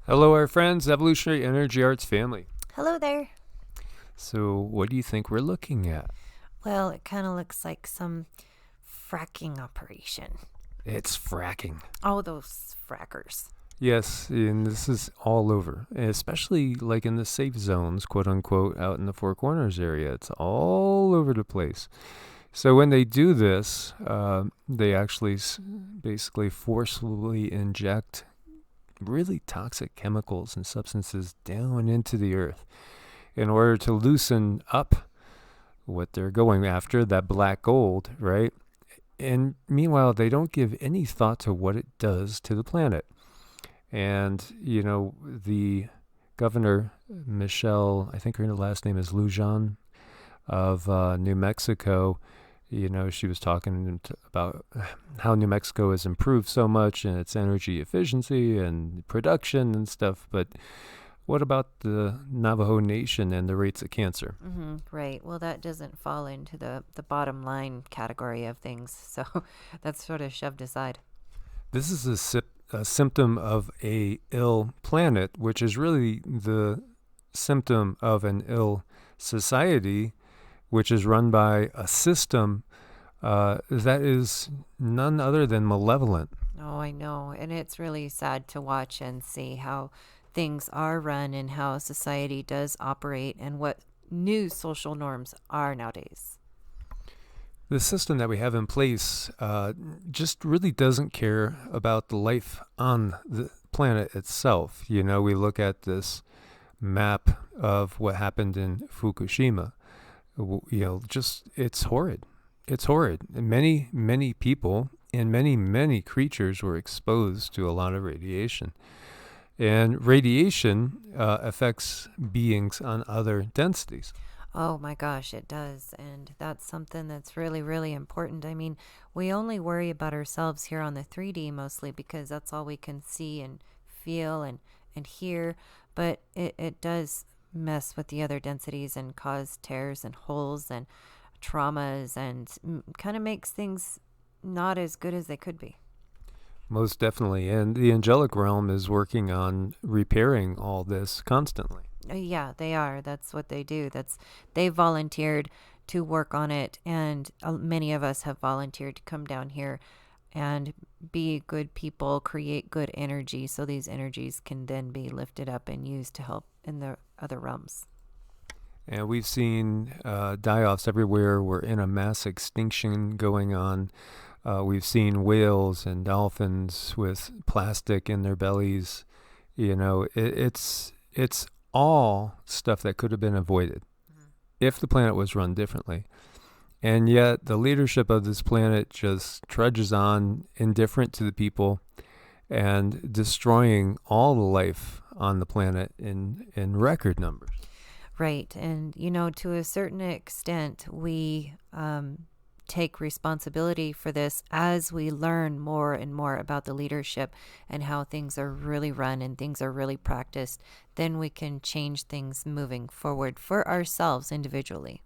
Hello, our friends, Evolutionary Energy Arts family. Hello there. So, what do you think we're looking at? Well, it kind of looks like some fracking operation. It's fracking. Oh, those frackers. Yes, and this is all over, especially like in the safe zones, quote unquote, out in the Four Corners area. It's all over the place. So, when they do this, they actually basically forcibly inject really toxic chemicals and substances down into the earth in order to loosen up what they're going after, that black gold, right? And meanwhile, they don't give any thought to what it does to the planet. And, the governor, Michelle, I think her last name is Lujan, of New Mexico, she was talking about how New Mexico has improved so much in its energy efficiency and production and stuff. But what about the Navajo Nation and the rates of cancer? Right. Well, that doesn't fall into the bottom line category of things. So that's sort of shoved aside. This is a symptom of a ill planet, which is really the symptom of an ill society, which is run by a system that is none other than malevolent. Oh, I know. And it's really sad to watch and see how things are run and how society does operate and what new social norms are nowadays. The system that we have in place just really doesn't care about the life on the planet itself. We look at this map of what happened in Fukushima. It's horrid. It's horrid. And many people and many creatures were exposed to a lot of radiation. And radiation affects beings on other densities. Oh my gosh, it does. And that's something that's really, really important. I mean, we only worry about ourselves here on the 3D mostly because that's all we can see and feel and hear. But it does mess with the other densities and cause tears and holes and traumas and kind of makes things not as good as they could be. Most definitely. And the angelic realm is working on repairing all this constantly. Yeah, they are. That's what they do. They volunteered to work on it, and many of us have volunteered to come down here and be good people, create good energy, so these energies can then be lifted up and used to help in the other realms. And we've seen die-offs everywhere. We're in a mass extinction going on. We've seen whales and dolphins with plastic in their bellies. It's all stuff that could have been avoided if the planet was run differently. And yet the leadership of this planet just trudges on, indifferent to the people, and destroying all the life on the planet in record numbers. Right. And, to a certain extent, we take responsibility for this as we learn more and more about the leadership and how things are really run and things are really practiced. Then we can change things moving forward for ourselves individually.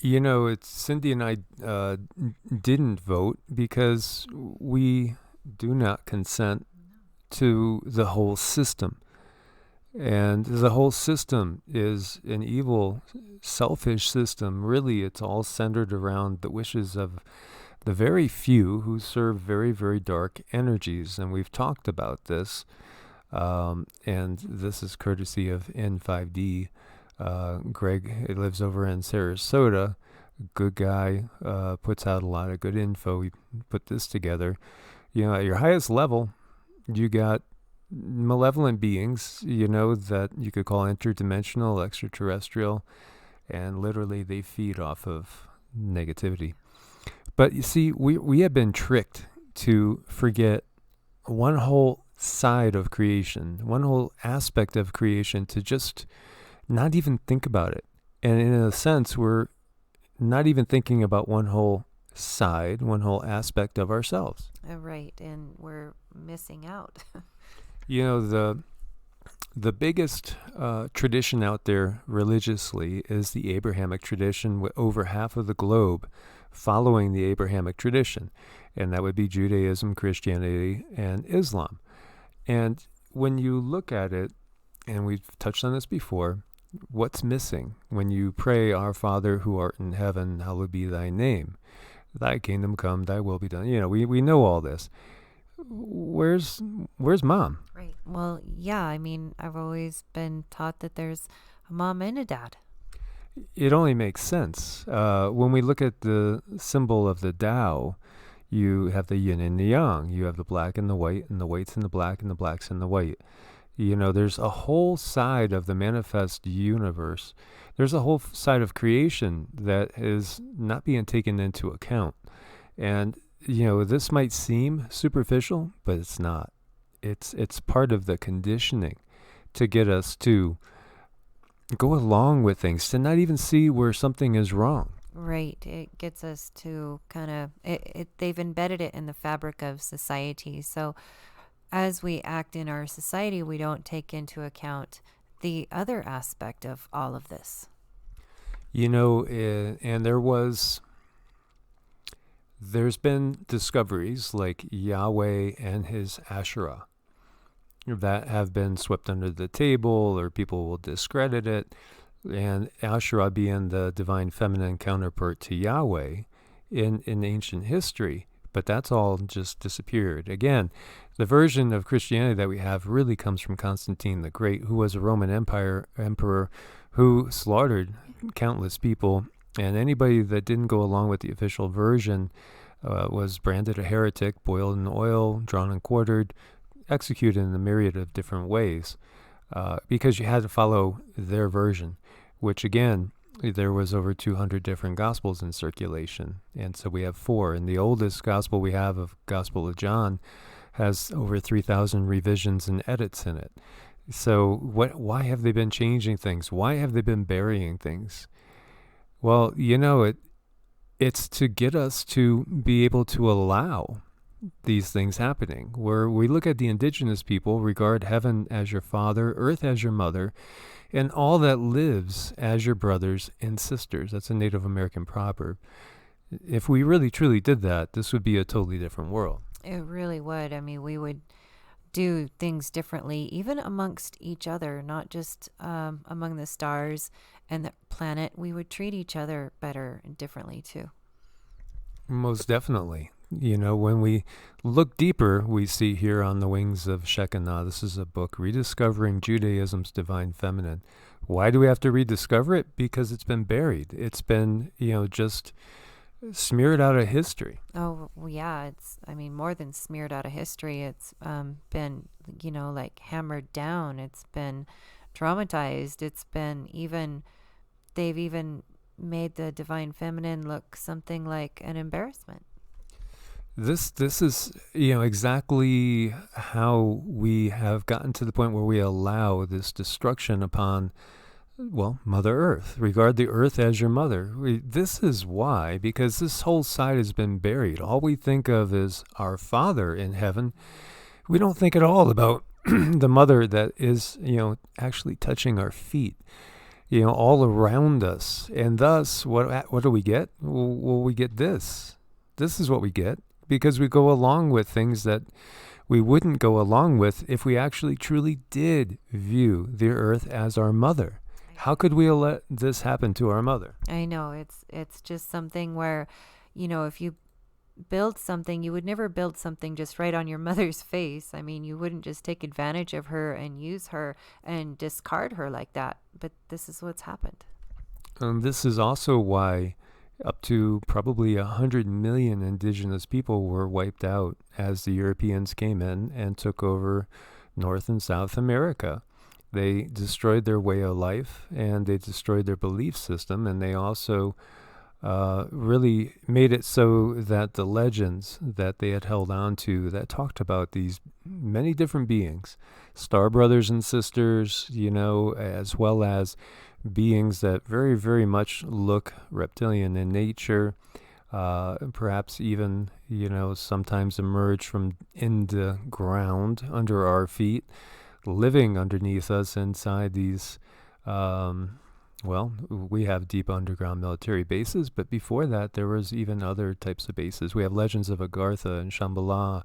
It's Cindy and I didn't vote because we do not consent to the whole system. And the whole system is an evil, selfish system. Really, it's all centered around the wishes of the very few who serve very, very dark energies. And we've talked about this. And this is courtesy of N5D. Greg lives over in Sarasota. Good guy, puts out a lot of good info. We put this together. At your highest level, you got malevolent beings, that you could call interdimensional, extraterrestrial, and literally they feed off of negativity. But you see, we have been tricked to forget one whole side of creation, one whole aspect of creation, to just not even think about it. And in a sense, we're not even thinking about one whole side, one whole aspect of ourselves. Right. And we're missing out. The biggest tradition out there religiously is the Abrahamic tradition, with over half of the globe following the Abrahamic tradition. And that would be Judaism, Christianity, and Islam. And when you look at it, and we've touched on this before, what's missing when you pray, Our Father who art in heaven, hallowed be thy name. Thy kingdom come, thy will be done. We know all this. Where's mom? Right. Well, yeah, I mean, I've always been taught that there's a mom and a dad. It only makes sense. When we look at the symbol of the Tao, you have the yin and the yang. You have the black and the white's in the black, and the black's in the white. There's a whole side of the manifest universe. There's a whole side of creation that is not being taken into account. And, this might seem superficial, but it's not. It's part of the conditioning to get us to go along with things, to not even see where something is wrong. Right. It gets us to kind of, they've embedded it in the fabric of society. So as we act in our society, we don't take into account the other aspect of all of this. And there's been discoveries like Yahweh and his Asherah that have been swept under the table, or people will discredit it. And Asherah being the divine feminine counterpart to Yahweh in ancient history. But that's all just disappeared. Again, the version of Christianity that we have really comes from Constantine the Great, who was a Roman emperor who slaughtered countless people. And anybody that didn't go along with the official version was branded a heretic, boiled in oil, drawn and quartered, executed in a myriad of different ways, because you had to follow their version, which again, there was over 200 different gospels in circulation. And so we have 4. And the oldest gospel we have, of Gospel of John, has over 3,000 revisions and edits in it. So why have they been changing things? Why have they been burying things? Well, it's to get us to be able to allow these things happening, where we look at the indigenous people, regard heaven as your father, earth as your mother, and all that lives as your brothers and sisters. That's a Native American proverb. If we really truly did that, this would be a totally different world. It really would. I mean, we would do things differently, even amongst each other, not just among the stars and the planet. We would treat each other better and differently too. Most definitely. When we look deeper, we see here On the Wings of Shekinah. This is a book, Rediscovering Judaism's Divine Feminine. Why do we have to rediscover it? Because it's been buried. It's been, just smeared out of history. Oh, well, yeah. More than smeared out of history. It's been, like hammered down. It's been traumatized. It's been they've even made the divine feminine look something like an embarrassment. This is, exactly how we have gotten to the point where we allow this destruction upon, Mother Earth. Regard the earth as your mother. This is why, because this whole side has been buried. All we think of is our Father in heaven. We don't think at all about the mother that is, actually touching our feet, all around us. And thus, what do we get? Well, we get this. This is what we get. Because we go along with things that we wouldn't go along with if we actually truly did view the earth as our mother. How could we let this happen to our mother? I know. It's just something where, if you build something, you would never build something just right on your mother's face. I mean, you wouldn't just take advantage of her and use her and discard her like that. But this is what's happened. This is also why up to probably 100 million indigenous people were wiped out as the Europeans came in and took over North and South America. They destroyed their way of life, and they destroyed their belief system, and they also really made it so that the legends that they had held on to that talked about these many different beings, star brothers and sisters, as well as beings that very, very much look reptilian in nature, perhaps even, sometimes emerge from in the ground under our feet, living underneath us inside these, we have deep underground military bases, but before that, there was even other types of bases. We have legends of Agartha and Shambhala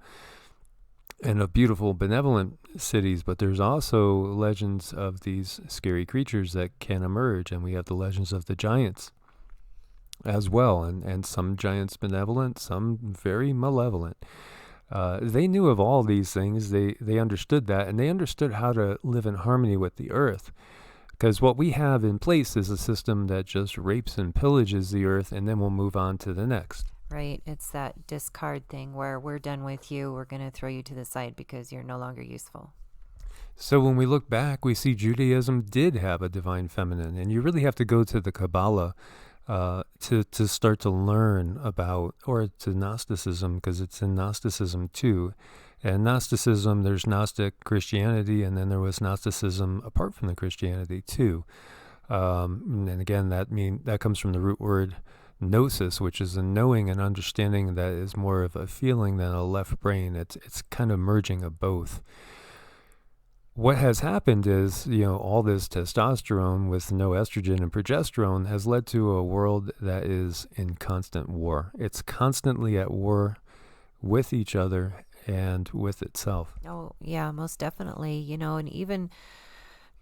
and of beautiful, benevolent cities, but there's also legends of these scary creatures that can emerge, and we have the legends of the giants as well, and some giants benevolent, some very malevolent. They knew of all these things. They understood that, and they understood how to live in harmony with the earth. Because what we have in place is a system that just rapes and pillages the earth, and then we'll move on to the next. Right. It's that discard thing where we're done with you. We're going to throw you to the side because you're no longer useful. So when we look back, we see Judaism did have a divine feminine, and you really have to go to the Kabbalah to start to learn about, or to Gnosticism, because it's in Gnosticism too. And Gnosticism, there's Gnostic Christianity, and then there was Gnosticism apart from the Christianity too. And again, that comes from the root word gnosis, which is a knowing and understanding that is more of a feeling than a left brain. It's kind of merging of both. What has happened is, all this testosterone with no estrogen and progesterone has led to a world that is in constant war. It's constantly at war with each other and with itself. Oh, yeah, most definitely, and even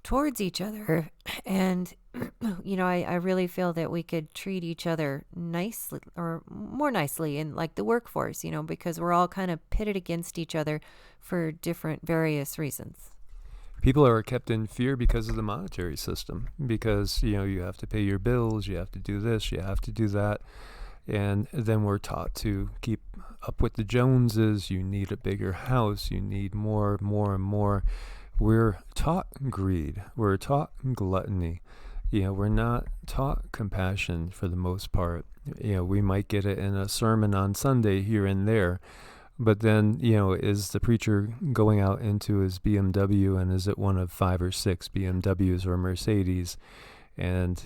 towards each other. And, I really feel that we could treat each other nicely, or more nicely in like the workforce, because we're all kind of pitted against each other for different various reasons. People are kept in fear because of the monetary system, because, you have to pay your bills, you have to do this, you have to do that. And then we're taught to keep up with the Joneses. You need a bigger house. You need more, and more. We're taught greed. We're taught gluttony. We're not taught compassion for the most part. We might get it in a sermon on Sunday here and there. But then, is the preacher going out into his BMW, and is it one of 5 or 6 BMWs or Mercedes? And,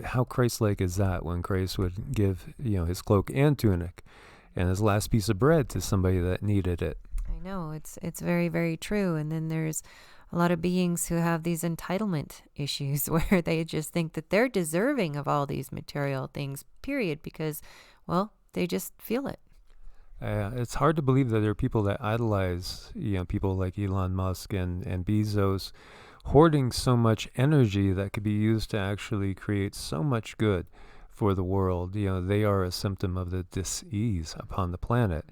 how Christ-like is that when Christ would give, his cloak and tunic and his last piece of bread to somebody that needed it? I know, it's very, very true. And then there's a lot of beings who have these entitlement issues where they just think that they're deserving of all these material things, period, because, well, they just feel it. It's hard to believe that there are people that idolize, people like Elon Musk and Bezos, hoarding so much energy that could be used to actually create so much good for the world. They are a symptom of the dis-ease upon the planet.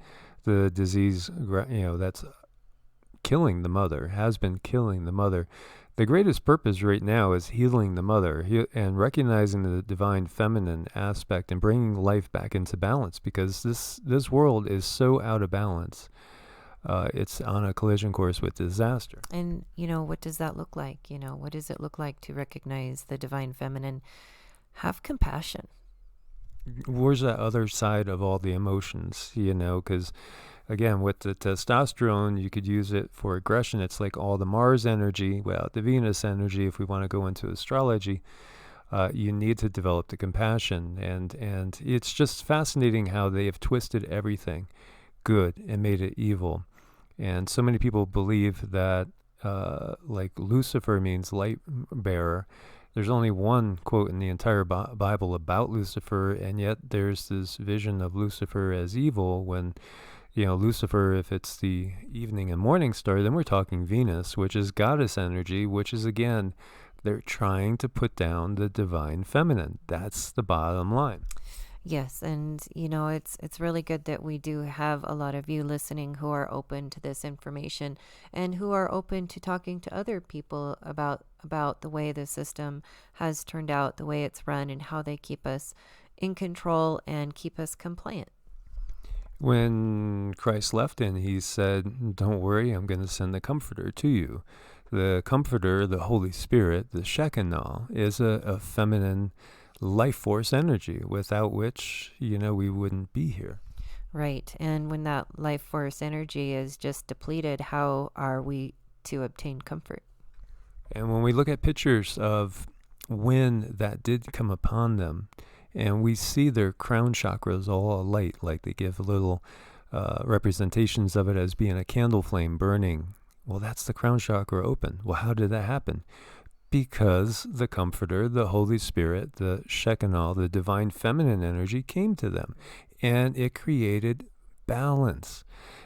The disease, that's killing the mother, has been killing the mother. The greatest purpose right now is healing the mother and recognizing the divine feminine aspect and bringing life back into balance, because this world is so out of balance. It's on a collision course with disaster. And, what does that look like? What does it look like to recognize the divine feminine? Have compassion. Where's that other side of all the emotions, because again, with the testosterone, you could use it for aggression. It's like all the Mars energy, the Venus energy. If we want to go into astrology, you need to develop the compassion. And it's just fascinating how they have twisted everything good and made it evil. And so many people believe that like Lucifer means light bearer. There's only one quote in the entire Bible about Lucifer, and yet there's this vision of Lucifer as evil when, Lucifer, if it's the evening and morning star, then we're talking Venus, which is goddess energy, which is, again, they're trying to put down the divine feminine. That's the bottom line. Yes, and it's really good that we do have a lot of you listening who are open to this information and who are open to talking to other people about the way the system has turned out, the way it's run, and how they keep us in control and keep us compliant. When Christ left in, he said, "Don't worry, I'm going to send the Comforter to you." The Comforter, the Holy Spirit, the Shekinah, is a feminine life force energy, without which, we wouldn't be here. Right. And when that life force energy is just depleted, how are we to obtain comfort? And when we look at pictures of when that did come upon them, and we see their crown chakras all alight, like they give little representations of it as being a candle flame burning. Well, that's the crown chakra open. Well, how did that happen? Because the Comforter, the Holy Spirit, the Shekinah, the divine feminine energy came to them, and it created balance.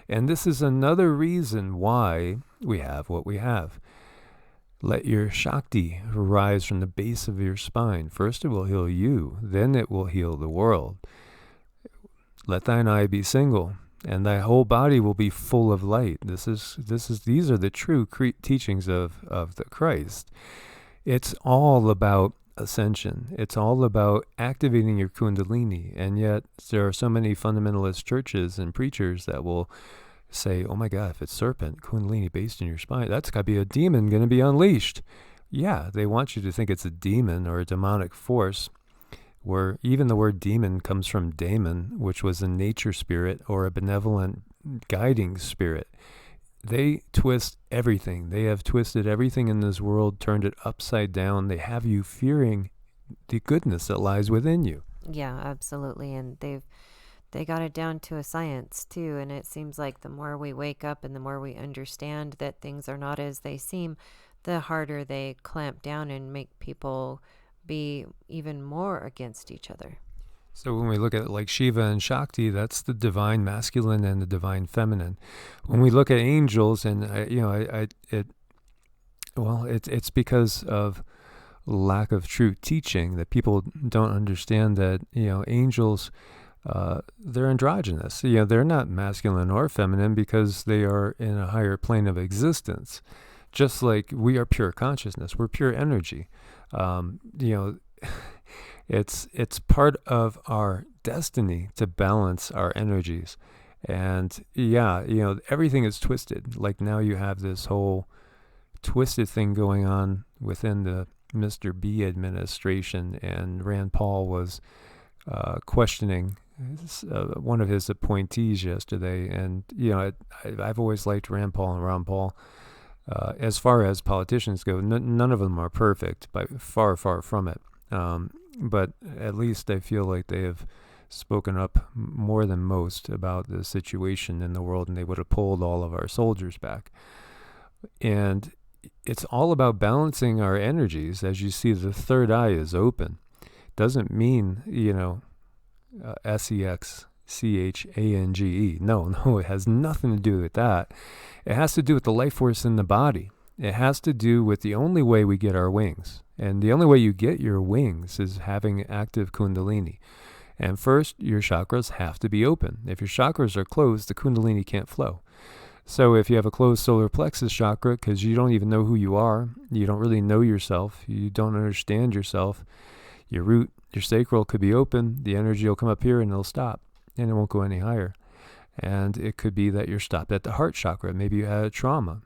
And this is another reason why we have what we have. Let your Shakti rise from the base of your spine. First it will heal you, then it will heal the world. Let thine eye be single, and thy whole body will be full of light. These are the true teachings of the Christ. It's all about ascension. It's all about activating your kundalini. And yet there are so many fundamentalist churches and preachers that will say, oh my God, if it's serpent, kundalini based in your spine, that's got to be a demon going to be unleashed. Yeah, they want you to think it's a demon or a demonic force, where even the word demon comes from daemon, which was a nature spirit or a benevolent guiding spirit. They twist everything. They have twisted everything in this world, turned it upside down. They have you fearing the goodness that lies within you. Yeah, absolutely. And they got it down to a science too. And it seems like the more we wake up and the more we understand that things are not as they seem, the harder they clamp down and make people be even more against each other. So when we look at like Shiva and Shakti, that's the divine masculine and the divine feminine. When we look at angels, and it's because of lack of true teaching that people don't understand that angels, they're androgynous. They're not masculine or feminine because they are in a higher plane of existence. Just like we are pure consciousness, we're pure energy. It's part of our destiny to balance our energies. And everything is twisted. Like now you have this whole twisted thing going on within the Mr. B administration, and Rand Paul was questioning one of his appointees yesterday. And I've always liked Rand Paul and Ron Paul. As far as politicians go, none of them are perfect, by far from it. But at least I feel like they have spoken up more than most about the situation in the world, and they would have pulled all of our soldiers back. And it's all about balancing our energies. As you see, the third eye is open. Doesn't mean, SEXCHANGE. No, it has nothing to do with that. It has to do with the life force in the body. It has to do with the only way we get our wings. And the only way you get your wings is having active kundalini. And first, your chakras have to be open. If your chakras are closed, the kundalini can't flow. So if you have a closed solar plexus chakra, because you don't even know who you are, you don't really know yourself, you don't understand yourself, your root, your sacral could be open, the energy will come up here and it'll stop, and it won't go any higher. And it could be that you're stopped at the heart chakra. Maybe you had a trauma,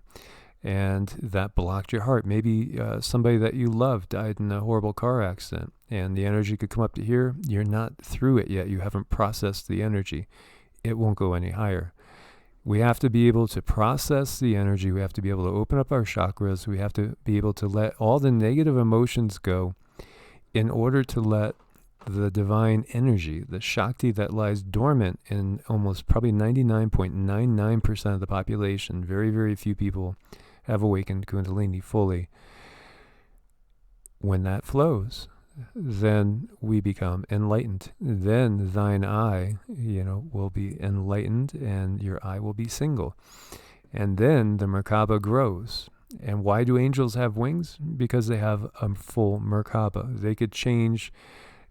and that blocked your heart. Maybe somebody that you love died in a horrible car accident, and the energy could come up to here. You're not through it yet. You haven't processed the energy. It won't go any higher. We have to be able to process the energy. We have to be able to open up our chakras. We have to be able to let all the negative emotions go in order to let the divine energy, the Shakti that lies dormant in almost probably 99.99% of the population. Very, very few people have awakened Kundalini fully. When that flows, then we become enlightened. Then thine eye, will be enlightened, and your eye will be single. And then the Merkaba grows. And why do angels have wings? Because they have a full Merkaba. They could change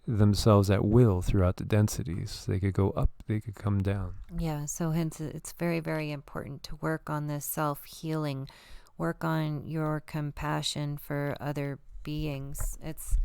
themselves at will throughout the densities. They could go up, they could come down. Yeah, so hence it's very, very important to work on this self-healing, work on your compassion for other beings. It's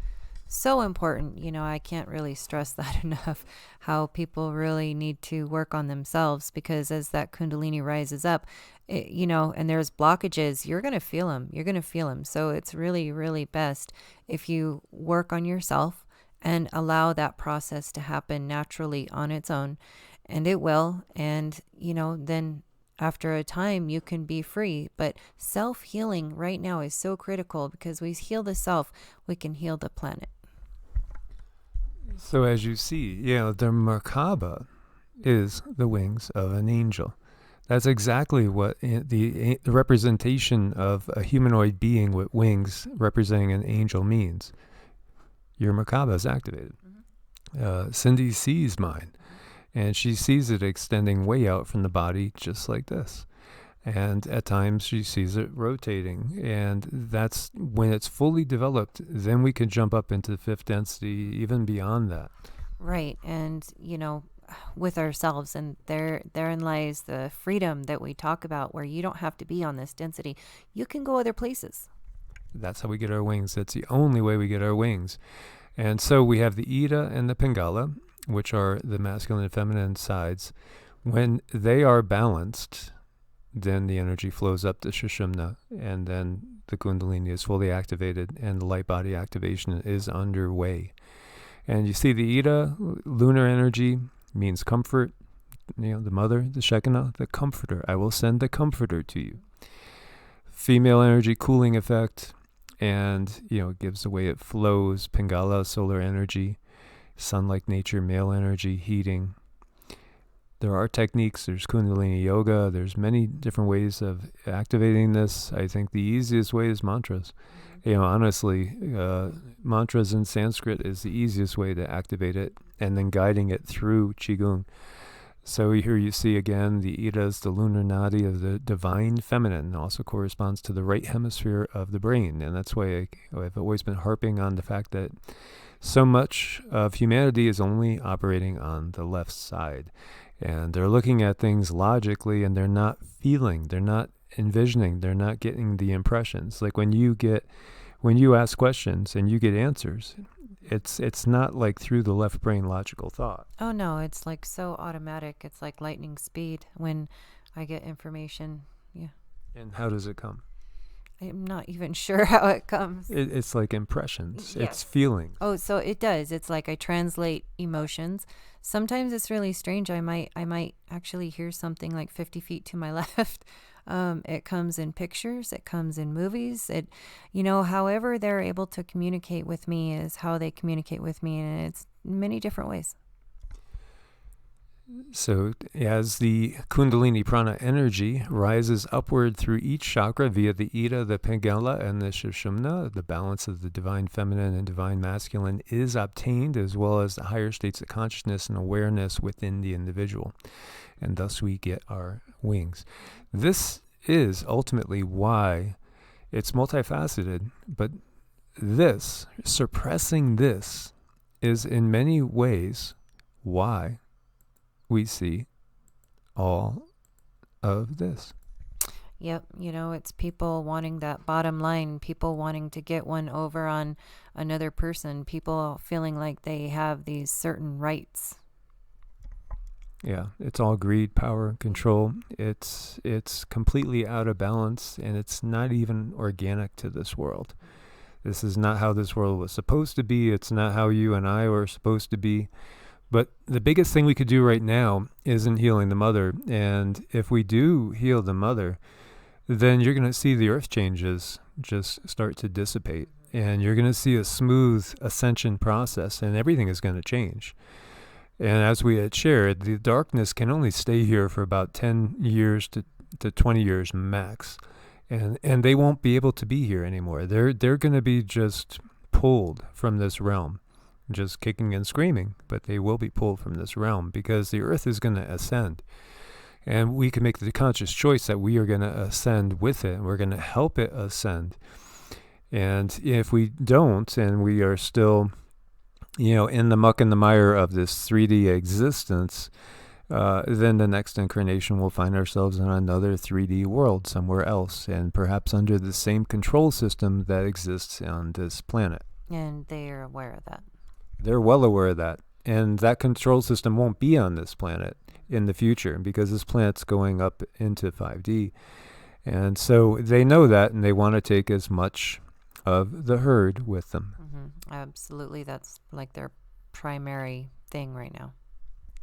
so important. I can't really stress that enough, how people really need to work on themselves, because as that Kundalini rises up, and there's blockages, you're going to feel them. So it's really, really best if you work on yourself and allow that process to happen naturally on its own, and it will. And, then after a time you can be free. But self-healing right now is so critical, because we heal the self, we can heal the planet. So as you see, the Merkaba is the wings of an angel. That's exactly what the representation of a humanoid being with wings representing an angel means. Your Merkaba is activated. Cindy sees mine. And she sees it extending way out from the body, just like this. And at times she sees it rotating. And that's when it's fully developed, then we can jump up into the fifth density, even beyond that. Right. And, with ourselves, and therein lies the freedom that we talk about, where you don't have to be on this density. You can go other places. That's how we get our wings. That's the only way we get our wings. And so we have the Ida and the Pingala, which are the masculine and feminine sides. When they are balanced, then the energy flows up to Sushumna, and then the Kundalini is fully activated, and the light body activation is underway. And you see the Ida, lunar energy, means comfort. The mother, the Shekinah, the comforter. I will send the comforter to you. Female energy, cooling effect. And, it gives the way it flows. Pingala, solar energy. Sun-like nature, male energy, heating. There are techniques. There's Kundalini yoga. There's many different ways of activating this. I think the easiest way is mantras. Honestly, mantras in Sanskrit is the easiest way to activate it, and then guiding it through Qigong. So here you see again the Ida is the lunar nadi of the divine feminine, also corresponds to the right hemisphere of the brain. And that's why I've always been harping on the fact that so much of humanity is only operating on the left side. And they're looking at things logically, and they're not feeling, they're not envisioning, they're not getting the impressions. Like when you ask questions and you get answers, it's not like through the left brain logical thought. Oh no, it's like so automatic. It's like lightning speed when I get information. Yeah. And how does it come? I'm not even sure how it comes. It's like impressions. Yes. It's feelings. Oh, so it does. It's like I translate emotions. Sometimes it's really strange. I might actually hear something like 50 feet to my left. It comes in pictures. It comes in movies. However they're able to communicate with me is how they communicate with me, and it's many different ways. So as the Kundalini prana energy rises upward through each chakra via the Ida, the Pingala, and the Sushumna, the balance of the divine feminine and divine masculine is obtained, as well as the higher states of consciousness and awareness within the individual. And thus we get our wings. This is ultimately why it's multifaceted, but suppressing this is in many ways why we see all of this. Yep, it's people wanting that bottom line, people wanting to get one over on another person, people feeling like they have these certain rights. Yeah, it's all greed, power, control. It's completely out of balance, and it's not even organic to this world. This is not how this world was supposed to be. It's not how you and I were supposed to be. But the biggest thing we could do right now is in healing the mother. And if we do heal the mother, then you're going to see the earth changes just start to dissipate. And you're going to see a smooth ascension process, and everything is going to change. And as we had shared, the darkness can only stay here for about 10 years to 20 years max. And they won't be able to be here anymore. They're going to be just pulled from this realm. Just kicking and screaming, but they will be pulled from this realm because the earth is going to ascend. And we can make the conscious choice that we are going to ascend with it, and we're going to help it ascend. And if we don't, and we are still, in the muck and the mire of this 3D existence, then the next incarnation will find ourselves in another 3D world somewhere else, and perhaps under the same control system that exists on this planet. And they are aware of that. They're well aware of that. And that control system won't be on this planet in the future because this planet's going up into 5D. And so they know that, and they want to take as much of the herd with them. Mm-hmm. Absolutely. That's like their primary thing right now.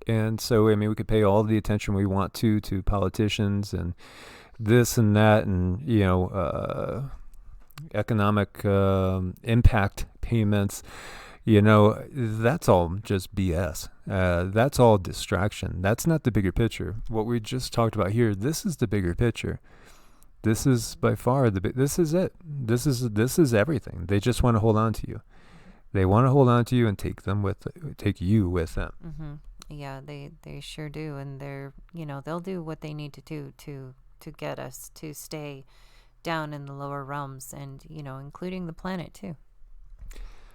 And so, we could pay all the attention we want to politicians and this and that and, economic impact payments. That's all just BS. That's all distraction. That's not the bigger picture. What we just talked about here, this is the bigger picture. This is by far this is it. This is everything. They just want to hold on to you. They want to hold on to you and take you with them. Mm-hmm. Yeah, they sure do, and they're, they'll do what they need to do to get us to stay down in the lower realms, and including the planet too.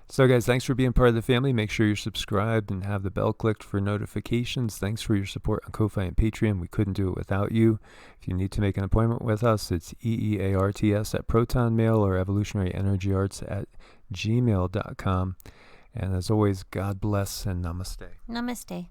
So, guys, thanks for being part of the family. Make sure you're subscribed and have the bell clicked for notifications. Thanks for your support on Ko-Fi and Patreon. We couldn't do it without you. If you need to make an appointment with us, it's EEARTS at Proton Mail or evolutionaryenergyarts at gmail.com. And as always, God bless and namaste. Namaste.